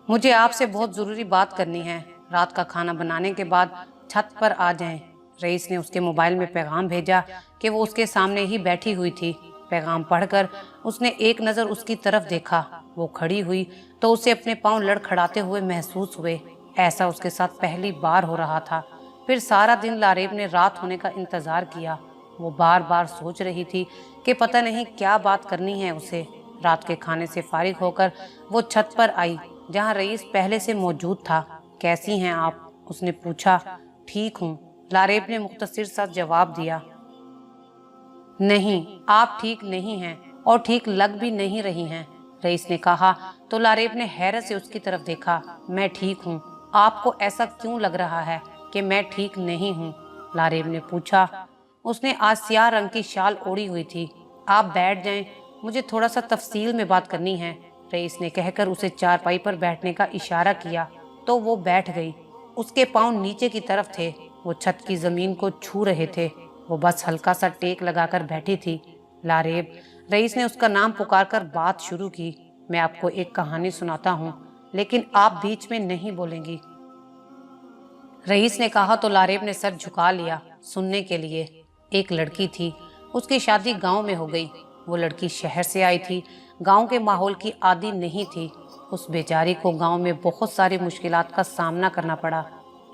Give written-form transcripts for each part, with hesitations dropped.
मुझे आपसे बहुत ज़रूरी बात करनी है। रात का खाना बनाने के बाद छत पर आ जाएं। रईस ने उसके मोबाइल में पैगाम भेजा कि वो उसके सामने ही बैठी हुई थी। पैगाम पढ़कर उसने एक नज़र उसकी तरफ देखा। वो खड़ी हुई तो उसे अपने पाँव लड़खड़ाते हुए महसूस हुए। ऐसा उसके साथ पहली बार हो रहा था। फिर सारा दिन लारेब ने रात होने का इंतज़ार किया। वो बार बार सोच रही थी कि पता नहीं क्या बात करनी है उसे। रात के खाने से फारिग होकर वो छत पर आई जहाँ रईस पहले से मौजूद था। कैसी हैं आप? उसने पूछा। ठीक हूँ, लारेब ने मुख्तसर सा जवाब दिया। नहीं, आप ठीक नहीं हैं और ठीक लग भी नहीं रही हैं, रईस ने कहा तो लारेब ने हैरत से उसकी तरफ देखा। मैं ठीक हूँ, आपको ऐसा क्यों लग रहा है कि मैं ठीक नहीं हूँ? लारेब ने पूछा। उसने आज स्याह रंग की शाल ओढ़ी हुई थी। आप बैठ जाएं, मुझे थोड़ा सा तफसील में बात करनी है, रईस ने कहकर उसे चारपाई पर बैठने का इशारा किया तो वो बैठ गई। उसके पाँव नीचे की तरफ थे, वो छत की जमीन को छू रहे थे। वो बस हल्का सा टेक लगाकर बैठी थी। लारेब, रईस ने उसका नाम पुकारकर बात शुरू की। मैं आपको एक कहानी सुनाता हूँ, लेकिन आप बीच में नहीं बोलेंगी, रईस ने कहा तो लारेब ने सर झुका लिया सुनने के लिए। एक लड़की थी, उसकी शादी गांव में हो गई। वो लड़की शहर से आई थी, गांव के माहौल की आदी नहीं थी। उस बेचारी को गांव में बहुत सारी मुश्किलात का सामना करना पड़ा,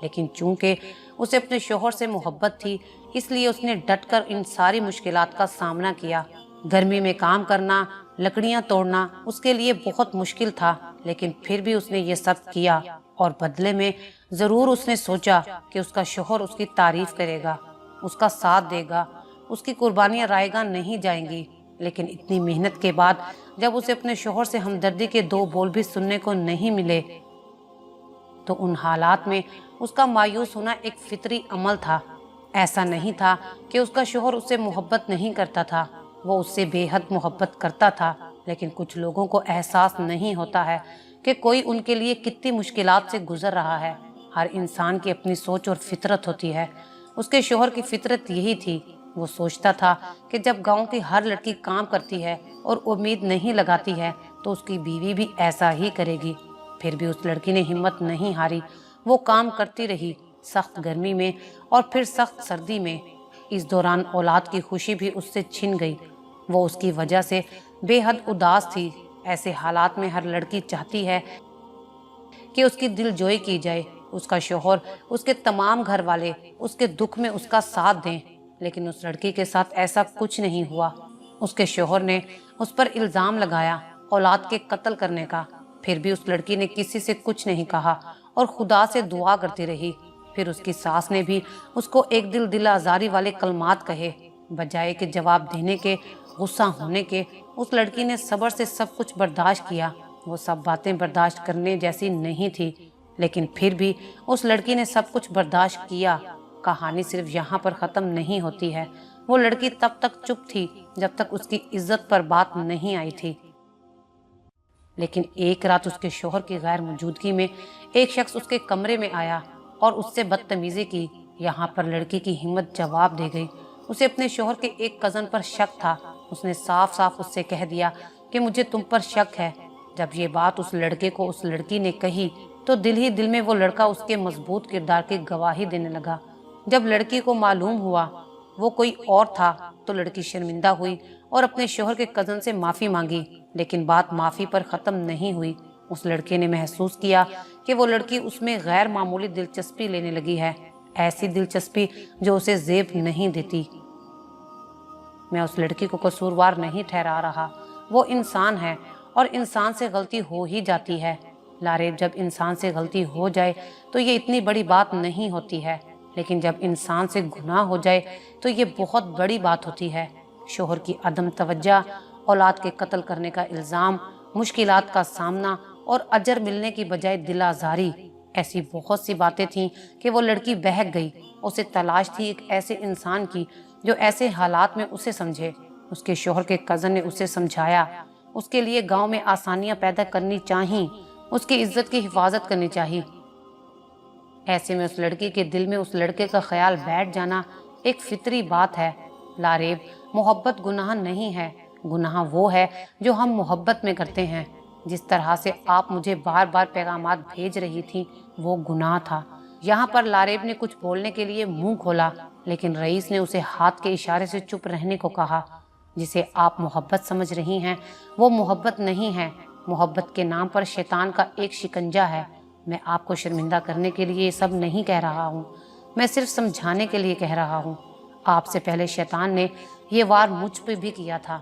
लेकिन चूंकि उसे अपने शोहर से मोहब्बत थी, इसलिए उसने डटकर इन सारी मुश्किलात का सामना किया। गर्मी में काम करना, लकड़ियां तोड़ना उसके लिए बहुत मुश्किल था, लेकिन फिर भी उसने ये सब किया और बदले में जरूर उसने सोचा कि उसका शोहर उसकी तारीफ करेगा, उसका साथ देगा, उसकी कुर्बानियां रायगा नहीं जाएंगी। लेकिन इतनी मेहनत के बाद जब उसे अपने शोहर से हमदर्दी के दो बोल भी सुनने को नहीं मिले, तो उन हालात में उसका मायूस होना एक फितरी अमल था। ऐसा नहीं था कि उसका शोहर उससे मोहब्बत नहीं करता था, वो उससे बेहद मोहब्बत करता था। लेकिन कुछ लोगों को एहसास नहीं होता है कि कोई उनके लिए कितनी मुश्किलात से गुजर रहा है। हर इंसान की अपनी सोच और फितरत होती है। उसके शोहर की फितरत यही थी। वो सोचता था कि जब गांव की हर लड़की काम करती है और उम्मीद नहीं लगाती है, तो उसकी बीवी भी ऐसा ही करेगी। फिर भी उस लड़की ने हिम्मत नहीं हारी। वो काम करती रही, सख्त गर्मी में और फिर सख्त सर्दी में। इस दौरान औलाद की खुशी भी उससे छिन गई। वो उसकी वजह से बेहद उदास थी। ऐसे हालात में हर लड़की चाहती है कि उसकी दिलजोई की जाए, उसका शोहर, उसके तमाम घर वाले उसके दुख में उसका साथ दें। लेकिन उस लड़की के साथ ऐसा कुछ नहीं हुआ। उसके शोहर ने उस पर इल्ज़ाम लगाया औलाद के कत्ल करने का। फिर भी उस लड़की ने किसी से कुछ नहीं कहा और खुदा से दुआ करती रही। फिर उसकी सास ने भी उसको एक दिल आजारी वाले कलमात कहे। बजाय के जवाब देने के, गुस्सा होने के, उस लड़की ने सब्र से सब कुछ बर्दाश्त किया। वो सब बातें बर्दाश्त करने जैसी नहीं थी, लेकिन फिर भी उस लड़की ने सब कुछ बर्दाश्त किया। कहानी सिर्फ यहाँ पर ख़त्म नहीं होती है। वो लड़की तब तक चुप थी जब तक उसकी इज्जत पर बात नहीं आई थी। लेकिन एक रात उसके शोहर की गैर मौजूदगी में एक शख्स उसके कमरे में आया और उससे बदतमीजी की। यहाँ पर लड़की की हिम्मत जवाब दे गई। उसे अपने शोहर के एक कज़न पर शक था। उसने साफ साफ उससे कह दिया कि मुझे तुम पर शक है। जब ये बात उस लड़के को उस लड़की ने कही, तो दिल ही दिल में वो लड़का उसके मजबूत किरदार की गवाही देने लगा। जब लड़की को मालूम हुआ वो कोई और था, तो लड़की शर्मिंदा हुई और अपने शोहर के कज़न से माफ़ी मांगी। लेकिन बात माफ़ी पर ख़त्म नहीं हुई। उस लड़के ने महसूस किया कि वो लड़की उसमें गैर मामूली दिलचस्पी लेने लगी है, ऐसी दिलचस्पी जो उसे ज़ेब नहीं देती। मैं उस लड़की को कसूरवार नहीं ठहरा रहा। वो इंसान है और इंसान से गलती हो ही जाती है। लारेब, जब इंसान से गलती हो जाए तो ये इतनी बड़ी बात नहीं होती है, लेकिन जब इंसान से गुनाह हो जाए तो ये बहुत बड़ी बात होती है। शोहर की अदम तवज्जो, औलाद के कत्ल करने का इल्ज़ाम, मुश्किलात का सामना और अजर मिलने की बजाय दिल आज़ारी, ऐसी बहुत सी बातें थीं कि वो लड़की बहक गई। उसे तलाश थी एक ऐसे इंसान की जो ऐसे हालात में उसे समझे। उसके शोहर के कज़न ने उसे समझाया उसके लिए गांव में आसानियां पैदा करनी चाहिए, उसकी इज्जत की हिफाजत करनी चाहिए। ऐसे में उस लड़की के दिल में उस लड़के का ख्याल बैठ जाना एक फितरी बात है। लारेब, मोहब्बत गुनाह नहीं है। गुनाह वो है जो हम मोहब्बत में करते हैं। जिस तरह से आप मुझे बार बार पैगामात भेज रही थी वो गुनाह था। यहाँ पर लारेब ने कुछ बोलने के लिए मुंह खोला, लेकिन रईस ने उसे हाथ के इशारे से चुप रहने को कहा। जिसे आप मोहब्बत समझ रही हैं वो मोहब्बत नहीं है। मोहब्बत के नाम पर शैतान का एक शिकंजा है। मैं आपको शर्मिंदा करने के लिए ये सब नहीं कह रहा हूँ, मैं सिर्फ समझाने के लिए कह रहा हूँ। आपसे पहले शैतान ने ये वार मुझ पे भी किया था,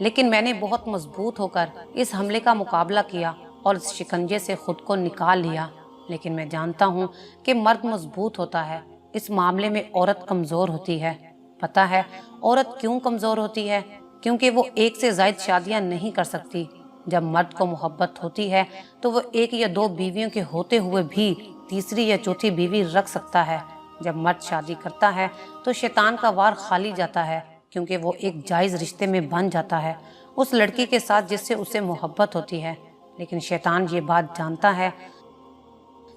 लेकिन मैंने बहुत मजबूत होकर इस हमले का मुकाबला किया और इस शिकंजे से खुद को निकाल लिया। लेकिन मैं जानता हूँ कि मर्द मजबूत होता है, इस मामले में औरत कमज़ोर होती है। पता है औरत क्यों कमज़ोर होती है? क्योंकि वो एक से ज़ायद शादियाँ नहीं कर सकती। जब मर्द को मोहब्बत होती है तो वो एक या दो बीवियों के होते हुए भी तीसरी या चौथी बीवी रख सकता है। जब मर्द शादी करता है तो शैतान का वार खाली जाता है, क्योंकि वो एक जायज़ रिश्ते में बन जाता है उस लड़की के साथ जिससे उसे मोहब्बत होती है। लेकिन शैतान ये बात जानता है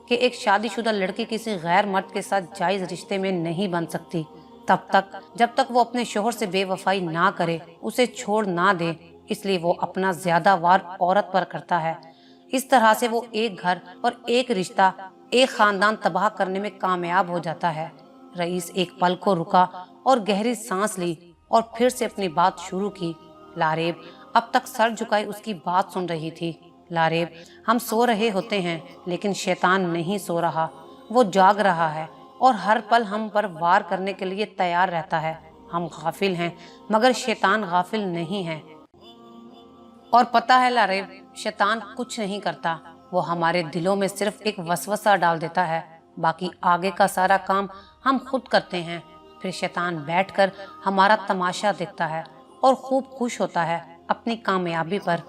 कि एक शादीशुदा लड़की किसी गैर मर्द के साथ जायज़ रिश्ते में नहीं बन सकती तब तक जब तक वो अपने शोहर से बेवफाई ना करे, उसे छोड़ ना दे। इसलिए वो अपना ज्यादा वार औरत पर करता है। इस तरह से वो एक घर और एक रिश्ता, एक खानदान तबाह करने में कामयाब हो जाता है। रईस एक पल को रुका और गहरी सांस ली और फिर से अपनी बात शुरू की। लारेब अब तक सर झुकाए उसकी बात सुन रही थी। लारेब, हम सो रहे होते हैं लेकिन शैतान नहीं सो रहा, वो जाग रहा है और हर पल हम पर वार करने के लिए तैयार रहता है। हम गाफिल हैं मगर शैतान गाफिल नहीं है। और पता है लारेब, शैतान कुछ नहीं करता, वो हमारे दिलों में सिर्फ एक वसवसा डाल देता है। बाकी आगे का सारा काम हम खुद करते हैं। फिर शैतान बैठकर हमारा तमाशा देखता है और खूब खुश होता है अपनी कामयाबी पर।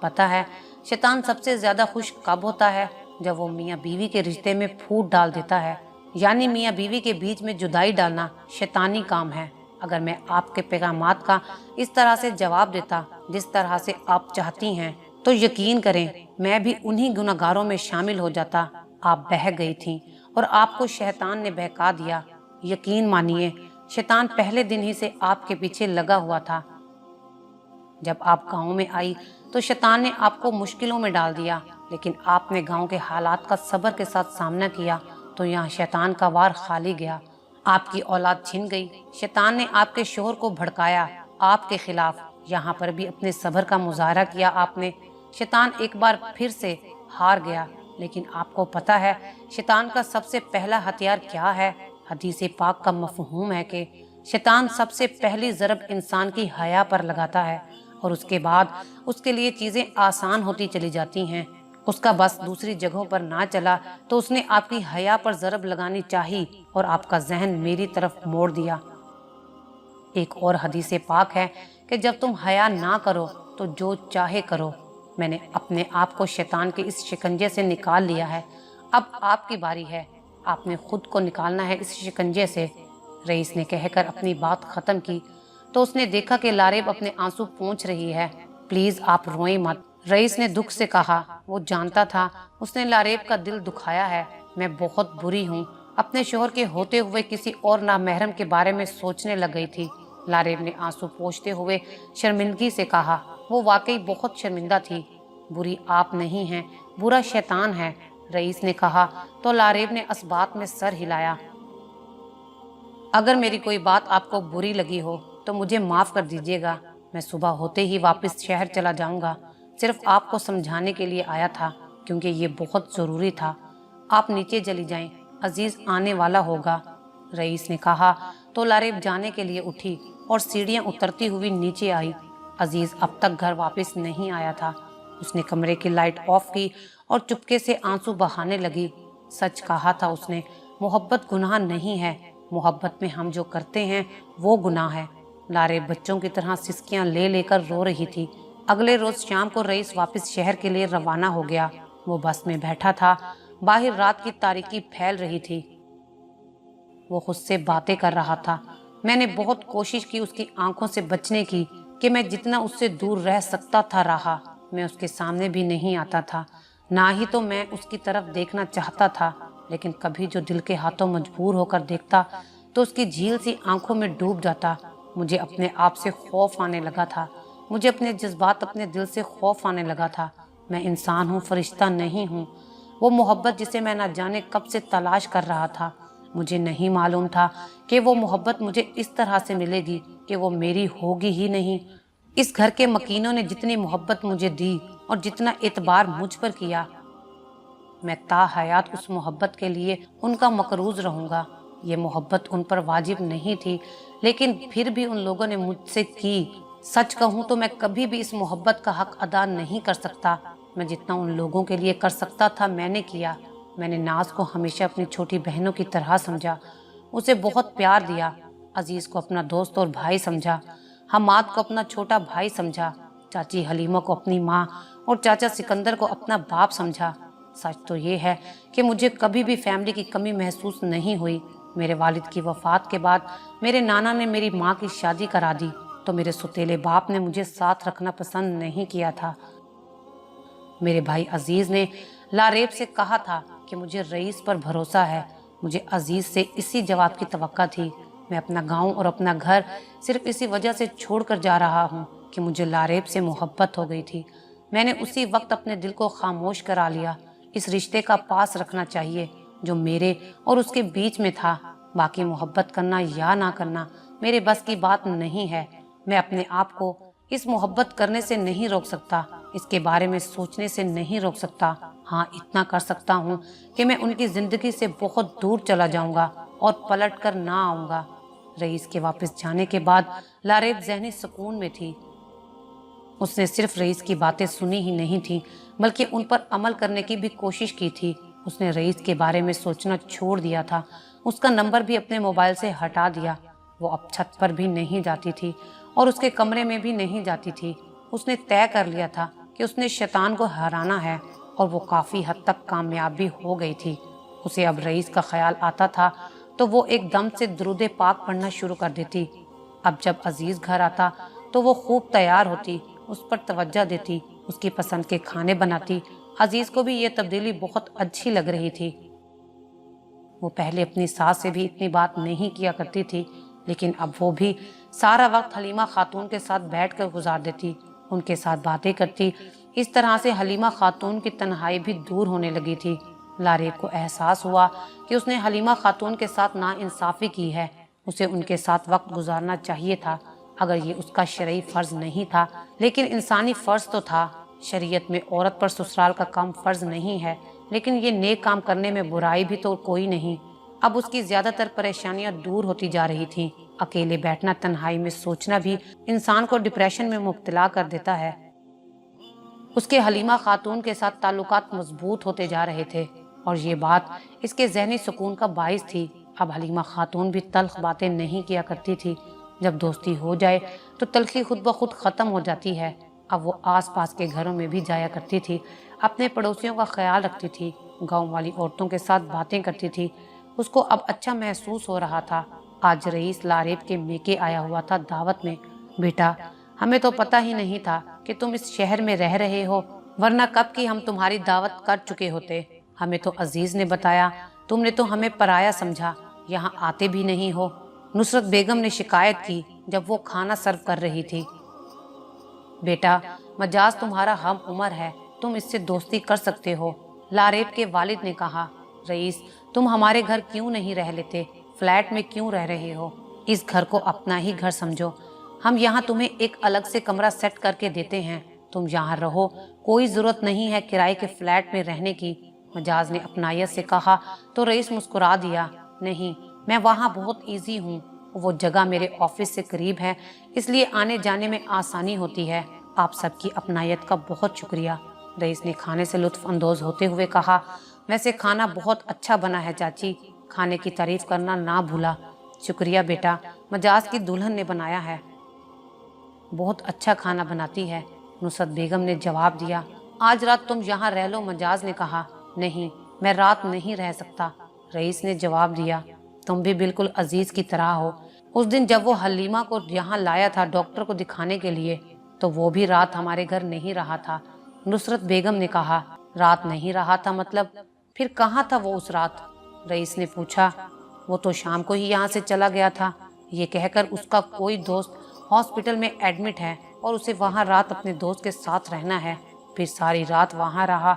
पता है शैतान सबसे ज्यादा खुश कब होता है? जब वो मियाँ बीवी के रिश्ते में फूट डाल देता है। यानी मियाँ बीवी के बीच में जुदाई डालना शैतानी काम है। अगर मैं आपके पैगामात का इस तरह से जवाब देता जिस तरह से आप चाहती हैं, तो यकीन करें मैं भी उन्हीं गुनहगारों में शामिल हो जाता। आप बह गई थीं और आपको शैतान ने बहका दिया। यकीन मानिए शैतान पहले दिन ही से आपके पीछे लगा हुआ था। जब आप गांव में आई तो शैतान ने आपको मुश्किलों में डाल दिया, लेकिन आपने गांव के हालात का सब्र के साथ सामना किया तो यहाँ शैतान का वार खाली गया। आपकी औलाद छिन गई। शैतान ने आपके शोहर को भड़काया आपके खिलाफ। यहाँ पर भी अपने सब्र का मुजाहरा किया आपने। शैतान एक बार फिर से हार गया। लेकिन आपको पता है शैतान का सबसे पहला हथियार क्या है? हदीस पाक का मफहूम है कि शैतान सबसे पहली ज़रब इंसान की हया पर लगाता है और उसके बाद उसके लिए चीज़ें आसान होती चली जाती हैं। उसका बस दूसरी जगहों पर ना चला तो उसने आपकी हया पर ज़रब लगानी चाही और आपका जहन मेरी तरफ मोड़ दिया। एक और हदीस पाक है कि जब तुम हया ना करो तो जो चाहे करो। मैंने अपने आप को शैतान के इस शिकंजे से निकाल लिया है। अब आपकी बारी है, आपने खुद को निकालना है इस शिकंजे से। रईस ने कहकर अपनी बात खत्म की तो उसने देखा कि लारेब अपने आंसू पोंछ रही है। प्लीज आप रोएं मत, रईस ने दुख से कहा। वो जानता था उसने लारेब का दिल दुखाया है। मैं बहुत बुरी हूँ, अपने शोहर के होते हुए किसी और नामहरम के बारे में सोचने लग गई थी। लारेब ने आंसू पोंछते हुए शर्मिंदगी से कहा। वो वाकई बहुत शर्मिंदा थी। बुरी आप नहीं हैं, बुरा शैतान है, रईस ने कहा तो लारेब ने इस बात में सर हिलाया। अगर मेरी कोई बात आपको बुरी लगी हो तो मुझे माफ़ कर दीजिएगा। मैं सुबह होते ही वापस शहर चला जाऊंगा। सिर्फ आपको समझाने के लिए आया था क्योंकि ये बहुत ज़रूरी था। आप नीचे चली जाएं, अजीज़ आने वाला होगा, रईस ने कहा तो लारेब जाने के लिए उठी और सीढ़ियाँ उतरती हुई नीचे आई। अजीज़ अब तक घर वापस नहीं आया था। उसने कमरे की लाइट ऑफ की और चुपके से आंसू बहाने लगी। सच कहा था उसने, मोहब्बत गुनाह नहीं है, मोहब्बत में हम जो करते हैं वो गुनाह है। लारेब बच्चों की तरह सिसकियां ले लेकर रो रही थी। अगले रोज शाम को रईस वापस शहर के लिए रवाना हो गया। वो बस में बैठा था। बाहर रात की तारीकी फैल रही थी। वो खुद से बातें कर रहा था। मैंने बहुत कोशिश की उसकी आंखों से बचने की, कि मैं जितना उससे दूर रह सकता था रहा। मैं उसके सामने भी नहीं आता था, ना ही तो मैं उसकी तरफ देखना चाहता था। लेकिन कभी जो दिल के हाथों मजबूर होकर देखता तो उसकी झील सी आंखों में डूब जाता। मुझे अपने आप से खौफ आने लगा था। मुझे अपने जज्बात, अपने दिल से खौफ आने लगा था। मैं इंसान हूँ, फरिश्ता नहीं हूँ। वो मोहब्बत जिसे मैं न जाने कब से तलाश कर रहा था, मुझे नहीं मालूम था कि वो मोहब्बत मुझे इस तरह से मिलेगी कि वो मेरी होगी ही नहीं। इस घर के मकीनों ने जितनी मोहब्बत मुझे दी और जितना एतबार मुझ पर किया, मैं ताहयात उस मोहब्बत के लिए उनका मकरूज रहूंगा। ये मोहब्बत उन पर वाजिब नहीं थी, लेकिन फिर भी उन लोगों ने मुझसे की। सच कहूँ तो मैं कभी भी इस मोहब्बत का हक अदा नहीं कर सकता। मैं जितना उन लोगों के लिए कर सकता था मैंने किया। मैंने नाज को हमेशा अपनी छोटी बहनों की तरह समझा, उसे बहुत प्यार दिया। अजीज को अपना दोस्त और भाई समझा, हमाद को अपना छोटा भाई समझा, चाची हलीमा को अपनी माँ और चाचा सिकंदर को अपना बाप समझा। सच तो ये है कि मुझे कभी भी फैमिली की कमी महसूस नहीं हुई। मेरे वालिद की वफात के बाद मेरे नाना ने मेरी माँ की शादी करा दी, तो मेरे सुतीले बाप ने मुझे साथ रखना पसंद नहीं किया था। मेरे भाई अजीज ने लारेब से कहा था कि मुझे रईस पर भरोसा है। मुझे अजीज से इसी जवाब की तवक्का थी। मैं अपना गांव और अपना घर सिर्फ इसी वजह से छोड़कर जा रहा हूँ कि मुझे लारेब से मोहब्बत हो गई थी। मैंने उसी वक्त अपने दिल को खामोश करा लिया। इस रिश्ते का पास रखना चाहिए जो मेरे और उसके बीच में था। बाकी मोहब्बत करना या ना करना मेरे बस की बात नहीं है। मैं अपने आप को इस मोहब्बत करने से नहीं रोक सकता, इसके बारे में सोचने से नहीं रोक सकता। हाँ, इतना कर सकता हूँ कि मैं उनकी जिंदगी से बहुत दूर चला जाऊंगा और पलट कर ना आऊंगा। रईस के वापस जाने के बाद लारेब ज़हनी सुकून में थी। उसने सिर्फ रईस की बातें सुनी ही नहीं थी, बल्कि उन पर अमल करने की भी कोशिश की थी। उसने रईस के बारे में सोचना छोड़ दिया था। उसका नंबर भी अपने मोबाइल से हटा दिया। वो अब छत पर भी नहीं जाती थी और उसके कमरे में भी नहीं जाती थी। उसने तय कर लिया था कि उसने शैतान को हराना है और वो काफ़ी हद तक कामयाब भी हो गई थी। उसे अब रईस का ख्याल आता था तो वो एकदम से दुरूद पाक पढ़ना शुरू कर देती। अब जब अजीज घर आता तो वो खूब तैयार होती, उस पर तवज्जो देती, उसकी पसंद के खाने बनाती। अजीज को भी ये तब्दीली बहुत अच्छी लग रही थी। वो पहले अपनी सास से भी इतनी बात नहीं किया करती थी, लेकिन अब वो भी सारा वक्त हलीमा खातून के साथ बैठकर गुजार देती, उनके साथ बातें करती। इस तरह से हलीमा खातून की तन्हाई भी दूर होने लगी थी। लारेब को एहसास हुआ कि उसने हलीमा खातून के साथ नाइंसाफ़ी की है। उसे उनके साथ वक्त गुजारना चाहिए था। अगर ये उसका शरई फ़र्ज नहीं था, लेकिन इंसानी फ़र्ज तो था। शरीयत में औरत पर ससुराल का काम फ़र्ज नहीं है, लेकिन ये नेक काम करने में बुराई भी तो कोई नहीं। अब उसकी ज़्यादातर परेशानियां दूर होती जा रही थीं। अकेले बैठना, तन्हाई में सोचना भी इंसान को डिप्रेशन में मुब्तला कर देता है। उसके हलीमा खातून के साथ ताल्लुकात मजबूत होते जा रहे थे और ये बात इसके ज़हनी सुकून का बाइस थी। अब हलीमा खातून भी तल्ख बातें नहीं किया करती थी। जब दोस्ती हो जाए तो तल्खी खुद ब खुद ख़त्म हो जाती है। अब वो आस पास के घरों में भी जाया करती थी, अपने पड़ोसियों का ख्याल रखती थी, गाँव वाली औरतों के साथ बातें करती थी। उसको अब अच्छा महसूस हो रहा था। आज रईस लारेब के मेके आया हुआ था दावत में। बेटा, हमें तो पता ही नहीं था कि तुम इस शहर में रह रहे हो, वरना कब की हम तुम्हारी दावत कर चुके होते। हमें तो अजीज ने बताया, तुमने तो हमें पराया समझा, यहाँ आते भी नहीं हो। नुसरत बेगम ने शिकायत की जब वो खाना सर्व कर रही थी। बेटा, मजाज तुम्हारा हम उम्र है, तुम इससे दोस्ती कर सकते हो। लारेब के वालिद ने कहा, रईस, तुम हमारे घर क्यों नहीं रह लेते? फ्लैट में क्यों रह रहे हो? इस घर को अपना ही घर समझो। हम यहाँ तुम्हें एक अलग से कमरा सेट करके देते हैं, तुम यहाँ रहो, कोई ज़रूरत नहीं है किराए के फ्लैट में रहने की। मजाज ने अपनायत से कहा तो रईस मुस्कुरा दिया, नहीं, मैं वहाँ बहुत ईजी हूँ। वो जगह मेरे ऑफिस से करीब है, इसलिए आने जाने में आसानी होती है। आप सबकी अपनायत का बहुत शुक्रिया। रईस ने खाने से लुत्फ अंदोज होते हुए कहा, वैसे खाना बहुत अच्छा बना है चाची, खाने की तारीफ करना ना भूला। शुक्रिया बेटा, मजाज की दुल्हन ने बनाया है, बहुत अच्छा खाना बनाती है। नुसरत बेगम ने जवाब दिया, आज रात तुम यहाँ रह लो। मजाज ने कहा, नहीं, मैं रात नहीं रह सकता। रईस ने जवाब दिया, तुम भी बिल्कुल अजीज की तरह हो। उस दिन जब वो हलीमा को यहाँ लाया था डॉक्टर को दिखाने के लिए, तो वो भी रात हमारे घर नहीं रहा था। नुसरत बेगम ने कहा, रात नहीं रहा था मतलब? फिर कहाँ था वो उस रात? रईस ने पूछा। वो तो शाम को ही यहाँ से चला गया था, ये कहकर उसका कोई दोस्त हॉस्पिटल में एडमिट है और उसे वहाँ रात अपने दोस्त के साथ रहना है। फिर सारी रात वहाँ रहा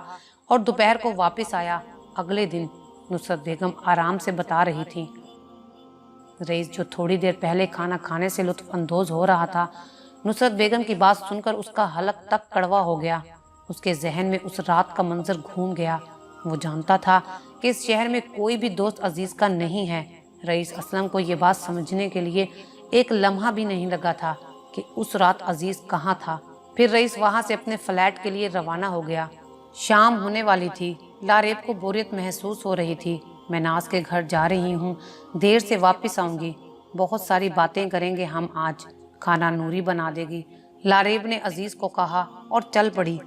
और दोपहर को वापस आया। अगले दिन नुसरत बेगम आराम से बता रही थी। रईस, जो थोड़ी देर पहले खाना खाने से लुत्फ अंदोज हो रहा था, नुसरत बेगम की बात सुनकर उसका हलक तक कड़वा हो गया। उसके जहन में उस रात का मंजर घूम गया। वो जानता था कि इस शहर में कोई भी दोस्त अजीज का नहीं है। रईस असलम को ये बात समझने के लिए एक लम्हा भी नहीं लगा था कि उस रात अजीज कहाँ था। फिर रईस वहाँ से अपने फ्लैट के लिए रवाना हो गया। शाम होने वाली थी। लारेब को बोरियत महसूस हो रही थी। मैं नाज के घर जा रही हूँ, देर से वापस आऊंगी। बहुत सारी बातें करेंगे हम आज। खाना नूरी बना देगी, लारेब ने अजीज को कहा और चल पड़ी।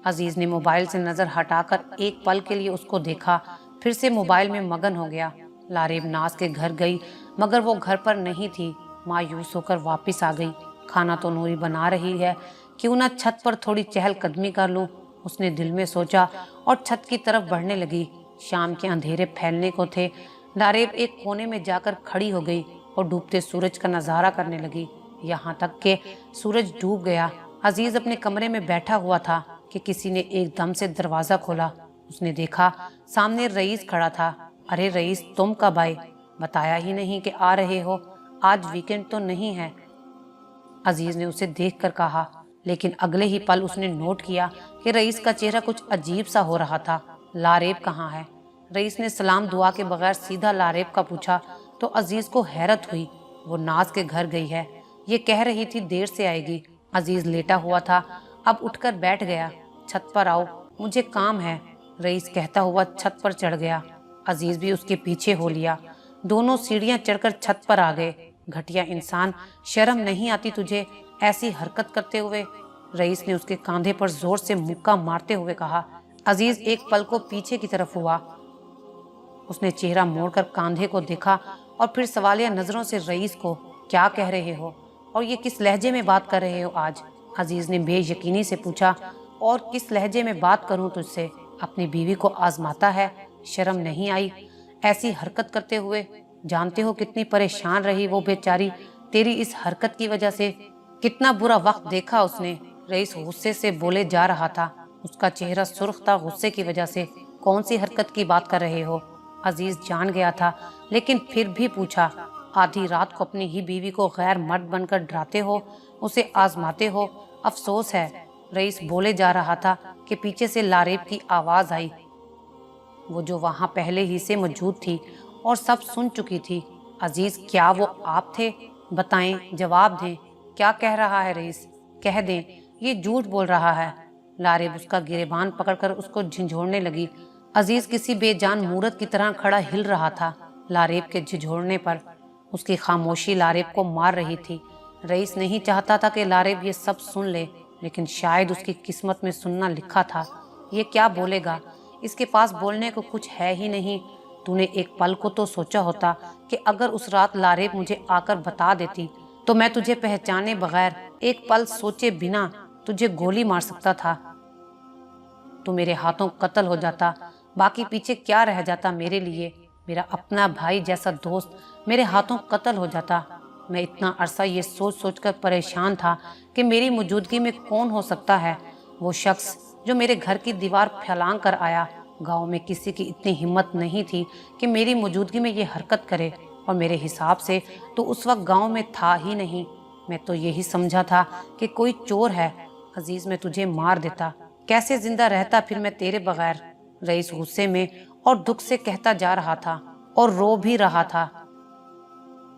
अजीज ने मोबाइल से नजर हटाकर एक पल के लिए उसको देखा, फिर से मोबाइल में मगन हो गया। लारेब नाज के घर गई मगर वो घर पर नहीं थी। मायूस होकर वापस आ गई। खाना तो नूरी बना रही है, क्यों ना छत पर थोड़ी चहलकदमी कर लूं, उसने दिल में सोचा और छत की तरफ बढ़ने लगी। शाम के अंधेरे फैलने को थे। लारेब एक कोने में जाकर खड़ी हो गई और डूबते सूरज का नजारा करने लगी, यहाँ तक कि सूरज डूब गया। अजीज अपने कमरे में बैठा हुआ था कि किसी ने एकदम से दरवाजा खोला। उसने देखा सामने रईस खड़ा था। अरे रईस, तुम कब आए? बताया ही नहीं कि आ रहे हो। आज वीकेंड तो नहीं है, अजीज ने उसे देखकर कहा। लेकिन अगले ही पल उसने नोट किया कि रईस का चेहरा कुछ अजीब सा हो रहा था। लारेब कहाँ है? रईस ने सलाम दुआ के बगैर सीधा लारेब का पूछा तो अजीज को हैरत हुई। वो नाज के घर गई है, ये कह रही थी देर से आएगी। अजीज लेटा हुआ था, अब उठकर बैठ गया। छत पर आओ, मुझे काम है, रईस कहता हुआ छत पर चढ़ गया। अजीज भी उसके पीछे हो लिया। दोनों सीढ़ियां चढ़कर छत पर आ गए। घटिया इंसान, शर्म नहीं आती तुझे ऐसी हरकत करते हुए? रईस ने उसके कंधे पर जोर से मुक्का मारते हुए कहा। अजीज एक पल को पीछे की तरफ हुआ। उसने चेहरा मोड़कर कंधे को देखा और फिर सवालिया नजरों से रईस को, क्या कह रहे हो और ये किस लहजे में बात कर रहे हो आज? अजीज ने बेयकीनी से पूछा। और किस लहजे में बात करूं तुझसे? अपनी बीवी को आजमाता है, शर्म नहीं आई ऐसी हरकत करते हुए? जानते हो कितनी परेशान रही वो बेचारी तेरी इस हरकत की वजह से, कितना बुरा वक्त देखा उसने। रईस गुस्से से बोले जा रहा था, उसका चेहरा सुर्ख था गुस्से की वजह से। कौन सी हरकत की बात कर रहे हो? अजीज जान गया था लेकिन फिर भी पूछा। आधी रात को अपनी ही बीवी को गैर मर्द बनकर डराते हो, उसे आजमाते हो, अफसोस है। रईस बोले जा रहा था कि पीछे से लारेब की आवाज आई, वो जो वहां पहले ही से मौजूद थी और सब सुन चुकी थी। अजीज, क्या वो आप थे? बताएं, जवाब दें। क्या कह रहा है रईस? कह दें, ये झूठ बोल रहा है। लारेब उसका गिरेबान पकड़कर उसको झंझोड़ने लगी। अजीज किसी बेजान मूरत की तरह खड़ा हिल रहा था। लारेब के झिझोड़ने पर उसकी खामोशी लारेब को मार रही थी। रईस नहीं चाहता था कि लारेब ये सब सुन ले, लेकिन शायद उसकी किस्मत में सुनना लिखा था। ये क्या बोलेगा? इसके पास बोलने को कुछ है ही नहीं। तूने एक पल को तो सोचा होता कि अगर उस रात लारेब मुझे आकर बता देती तो मैं तुझे पहचाने बगैर, एक पल सोचे बिना तुझे गोली मार सकता था। तू मेरे हाथों कत्ल हो जाता, बाकी पीछे क्या रह जाता मेरे लिए? मेरा अपना भाई जैसा दोस्त मेरे हाथों कत्ल हो जाता। मैं इतना अरसा ये सोच सोचकर परेशान था कि मेरी मौजूदगी में कौन हो सकता है वो शख्स जो मेरे घर की दीवार फैलांग कर आया। गांव में किसी की इतनी हिम्मत नहीं थी कि मेरी मौजूदगी में ये हरकत करे, और मेरे हिसाब से तो उस वक्त गांव में था ही नहीं। मैं तो यही समझा था कि कोई चोर है। अजीज, मैं तुझे मार देता, कैसे जिंदा रहता फिर मैं तेरे बगैर? रईस गुस्से में और दुख से कहता जा रहा था और रो भी रहा था।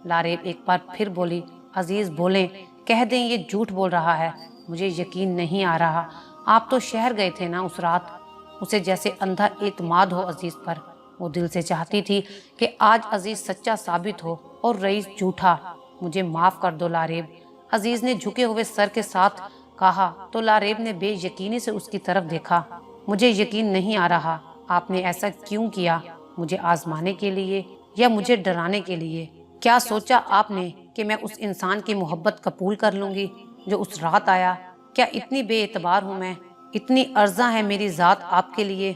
लारेब एक बार फिर बोली, अजीज बोले, कह दें ये झूठ बोल रहा है, मुझे यकीन नहीं आ रहा। आप तो शहर गए थे ना उस रात? उसे जैसे अंधा एतमाद हो अजीज पर। वो दिल से चाहती थी कि आज अजीज सच्चा साबित हो और रईस झूठा। मुझे माफ कर दो लारेब, अजीज ने झुके हुए सर के साथ कहा। तो लारेब ने बेयकीनी से उसकी तरफ देखा। मुझे यकीन नहीं आ रहा, आपने ऐसा क्यों किया? मुझे आजमाने के लिए या मुझे डराने के लिए? क्या सोचा आपने कि मैं उस इंसान की मोहब्बत कबूल कर लूंगी जो उस रात आया? क्या इतनी बेएतबार हूँ मैं? इतनी अर्जा है मेरी जात आपके लिए?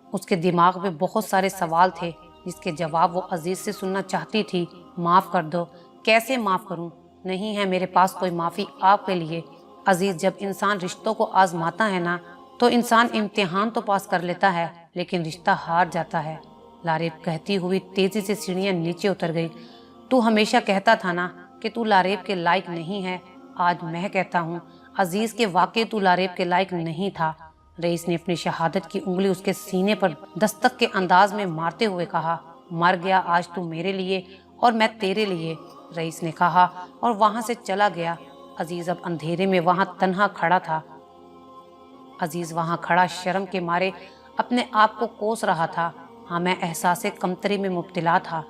उसके दिमाग में बहुत सारे सवाल थे जिसके जवाब वो अजीज से सुनना चाहती थी। माफ कर दो, कैसे माफ करूं? نہیں ہے میرے پاس کوئی معافی آپ کے لیے۔ عزیز، جب انسان رشتوں کو آزماتا ہے نا تو انسان امتحان تو پاس کر لیتا ہے لیکن رشتہ ہار جاتا ہے۔ لاریب کہتی ہوئی تیزی سے سیڑھیاں نیچے اتر گئی۔ تو ہمیشہ کہتا تھا نا کہ تو لاریب کے لائق نہیں ہے، آج میں کہتا ہوں عزیز کہ واقعی تو لاریب کے لائق نہیں تھا۔ رئیس نے اپنی شہادت کی انگلی اس کے سینے پر دستک کے انداز میں مارتے ہوئے کہا، مر گیا آج تو میرے لیے اور میں تیرے لیے، رئیس نے کہا اور وہاں سے چلا گیا۔ عزیز اب اندھیرے میں وہاں تنہا کھڑا تھا۔ عزیز وہاں کھڑا شرم کے مارے اپنے آپ کو کوس رہا تھا۔ ہاں، میں احساس کمتری میں مبتلا تھا۔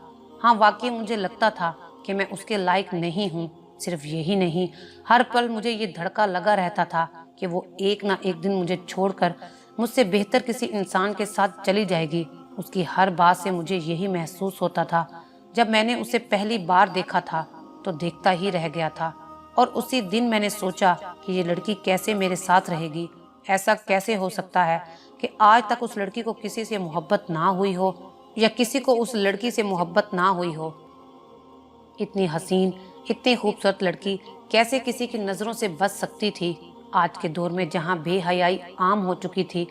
ہاں، واقعی مجھے لگتا تھا کہ میں اس کے لائق نہیں ہوں۔ صرف یہی نہیں، ہر پل مجھے یہ دھڑکا لگا رہتا تھا کہ وہ ایک نہ ایک دن مجھے چھوڑ کر مجھ سے بہتر کسی انسان کے ساتھ چلی جائے گی۔ اس کی ہر بات سے مجھے یہی محسوس ہوتا تھا۔ جب میں نے اسے پہلی بار دیکھا تھا تو دیکھتا ہی رہ گیا تھا، اور اسی دن میں نے سوچا کہ یہ لڑکی کیسے میرے ساتھ رہے گی۔ ایسا کیسے ہو سکتا ہے کہ آج تک اس لڑکی کو کسی سے محبت نہ ہوئی ہو یا کسی کو اس لڑکی سے محبت نہ ہوئی ہو۔ اتنی حسین، اتنی خوبصورت لڑکی کیسے کسی کی نظروں سے بچ سکتی تھی؟ آج کے دور میں جہاں بے حیائی عام ہو چکی تھی،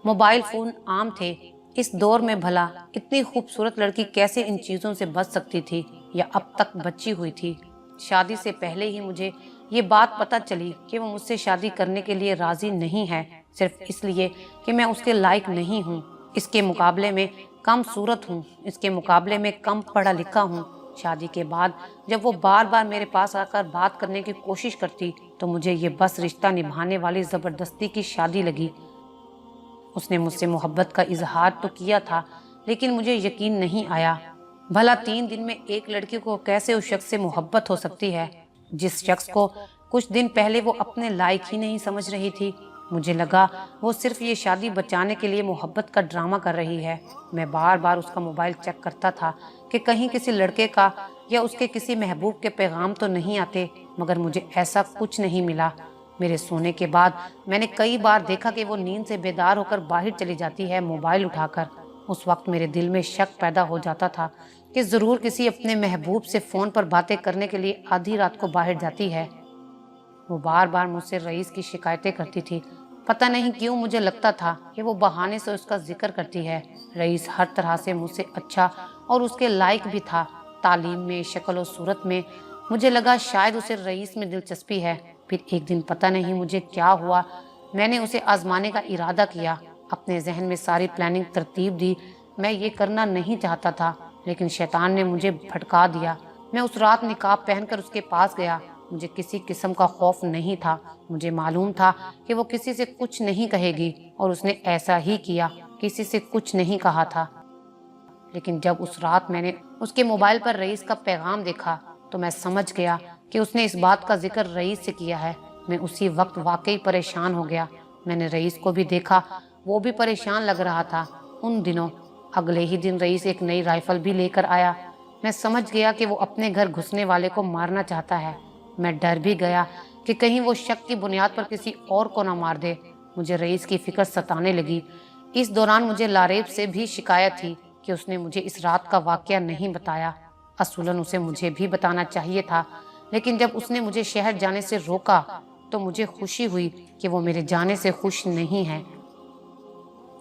موبائل فون عام تھے، اس دور میں بھلا اتنی خوبصورت لڑکی کیسے ان چیزوں سے بچ سکتی تھی یا اب تک بچی ہوئی تھی؟ شادی سے پہلے ہی مجھے یہ بات پتہ چلی کہ وہ مجھ سے شادی کرنے کے لیے راضی نہیں ہے، صرف اس لیے کہ میں اس کے لائق نہیں ہوں، اس کے مقابلے میں کم صورت ہوں، اس کے مقابلے میں کم پڑھا لکھا ہوں۔ شادی کے بعد جب وہ بار بار میرے پاس آ کر بات کرنے کی کوشش کرتی تو مجھے یہ بس رشتہ نبھانے والی زبردستی کی شادی لگی۔ اس نے مجھ سے محبت کا اظہار تو کیا تھا لیکن مجھے یقین نہیں آیا۔ بھلا 3 دن میں ایک لڑکی کو کیسے اس شخص سے محبت ہو سکتی ہے جس شخص کو کچھ دن پہلے وہ اپنے لائق ہی نہیں سمجھ رہی تھی؟ مجھے لگا وہ صرف یہ شادی بچانے کے لیے محبت کا ڈرامہ کر رہی ہے۔ میں بار بار اس کا موبائل چیک کرتا تھا کہ کہیں کسی لڑکے کا یا اس کے کسی محبوب کے پیغام تو نہیں آتے، مگر مجھے ایسا کچھ نہیں ملا۔ میرے سونے کے بعد میں نے کئی بار دیکھا کہ وہ نیند سے بیدار ہو کر باہر چلی جاتی ہے موبائل اٹھا کر۔ اس وقت میرے دل میں شک پیدا ہو جاتا تھا کہ ضرور کسی اپنے محبوب سے فون پر باتیں کرنے کے لیے آدھی رات کو باہر جاتی ہے۔ وہ بار بار مجھ سے رئیس کی شکایتیں کرتی تھی۔ پتہ نہیں کیوں مجھے لگتا تھا کہ وہ بہانے سے اس کا ذکر کرتی ہے۔ رئیس ہر طرح سے مجھ سے اچھا اور اس کے لائق بھی تھا، تعلیم میں، شکل و صورت میں۔ مجھے لگا شاید اسے رئیس میں دلچسپی ہے۔ پھر ایک دن پتہ نہیں مجھے کیا ہوا، میں نے اسے آزمانے کا ارادہ کیا، اپنے ذہن میں ساری پلاننگ ترتیب دی۔ میں یہ کرنا نہیں چاہتا تھا لیکن شیطان نے مجھے بھٹکا دیا۔ میں اس رات نقاب پہن کر اس کے پاس گیا۔ مجھے کسی قسم کا خوف نہیں تھا، مجھے معلوم تھا کہ وہ کسی سے کچھ نہیں کہے گی، اور اس نے ایسا ہی کیا، کسی سے کچھ نہیں کہا تھا۔ لیکن جب اس رات میں نے اس کے موبائل پر رئیس کا پیغام دیکھا تو میں سمجھ گیا کہ اس نے اس بات کا ذکر رئیس سے کیا ہے۔ میں اسی وقت واقعی پریشان ہو گیا۔ میں نے رئیس کو بھی دیکھا، وہ بھی پریشان لگ رہا تھا۔ ان دنوں اگلے ہی دن رئیس ایک نئی رائفل بھی لے کر آیا۔ میں سمجھ گیا کہ وہ اپنے گھر گھسنے والے کو مارنا چاہتا ہے۔ میں ڈر بھی گیا کہ کہیں وہ شک کی بنیاد پر کسی اور کو نہ مار دے۔ مجھے رئیس کی فکر ستانے لگی۔ اس دوران مجھے لاریب سے بھی شکایت تھی کہ اس نے مجھے اس رات کا واقعہ نہیں بتایا۔ اصولاً اسے مجھے بھی بتانا چاہیے تھا، لیکن جب اس نے مجھے شہر جانے سے روکا تو مجھے خوشی ہوئی کہ وہ میرے جانے سے خوش نہیں ہے،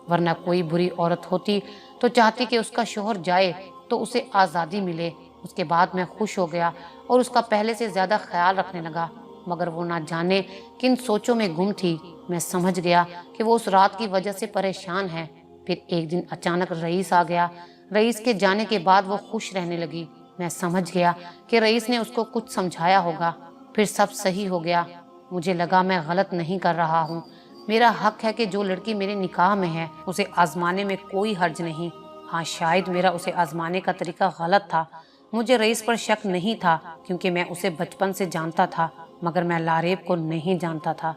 ورنہ کوئی بری عورت ہوتی تو چاہتی کہ اس کا شوہر جائے تو اسے آزادی ملے۔ اس کے بعد میں خوش ہو گیا اور اس کا پہلے سے زیادہ خیال رکھنے لگا، مگر وہ نہ جانے کن سوچوں میں گم تھی۔ میں سمجھ گیا کہ وہ اس رات کی وجہ سے پریشان ہے۔ پھر ایک دن اچانک رئیس آ گیا۔ رئیس کے جانے کے بعد وہ خوش رہنے لگی۔ میں سمجھ گیا کہ رئیس نے اس کو کچھ سمجھایا ہوگا، پھر سب صحیح ہو گیا۔ مجھے لگا میں غلط نہیں کر رہا ہوں، میرا حق ہے کہ جو لڑکی میرے نکاح میں ہے اسے آزمانے میں کوئی حرج نہیں۔ ہاں، شاید میرا اسے آزمانے کا طریقہ غلط تھا۔ مجھے رئیس پر شک نہیں تھا کیونکہ میں اسے بچپن سے جانتا تھا، مگر میں لاریب کو نہیں جانتا تھا۔